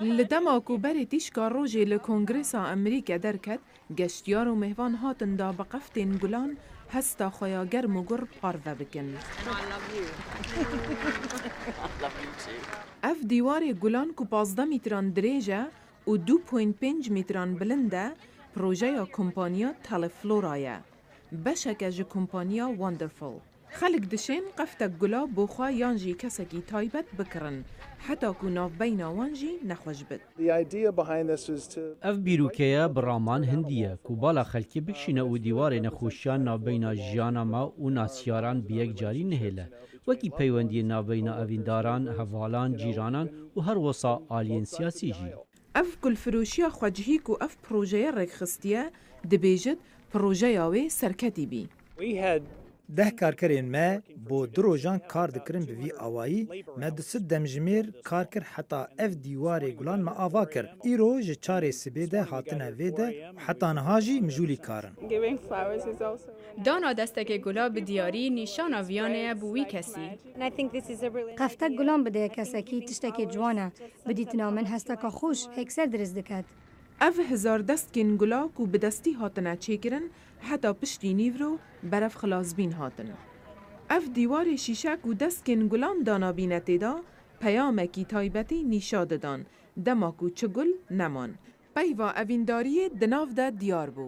لدماکو بری تیشکا روژی لکۆنگرێس ئەمریکا دەرکەت گەشتیار و میهوان هاتن دا بە قەفتên گولان هەستا خۆیا گەرم و گوڕ پارڤە بکن. ئەف دیوارê gulan ku 15 metran dirêj e û 2.5 metran bilind e projeya kompanya Teleflora ye. Beşeke ji kompanya Wonderful. Xelk dişên qeftek gula bo xwe yan jî kesekî taybet bikirin. Heta ku navbeyna wan jî nexweş bit. Ev bîrûkeya bi raman hindî ye ku bala xelkê bikişîne û dîwarê nexweşiyan navbeyna jiyana me û nasyaran bi yek carî nihêle. Wekî peywendiyê navbeyna evîndaran, hevalan, cîranan û her wisa aliyên siyasî jî. Ev gulfirûşiya xwecihî ku ev projeye rêkxistiye dibêjit projeya wê serketî bî. ده کارکرین ما بو دروژان کار دکرین به وی آوایی ما دست دمجمیر کار کر حتی اف دیواری گلان ما آوا کر ایرو جه چاره سبیده هاتنه ویده حتی نهاجی مجولی کارن. دانا دستک گلا به دیاری نیشان ویانه بوی کسی. قفتک گلان بده کسکی تشتک جوانه بدیت نامن هستکا خوش هکسر درز دکت. ev hezar destên gula ku bi destî hatine çêkirin heta piştî nîvro beref xilasbîn hatin. Ev dîwarê şîşek û destên gulan danabîne têda peyamekî taybetî nîşa didan dema ku çi gul neman. Peyva evîndariyê di nav de diyar bû.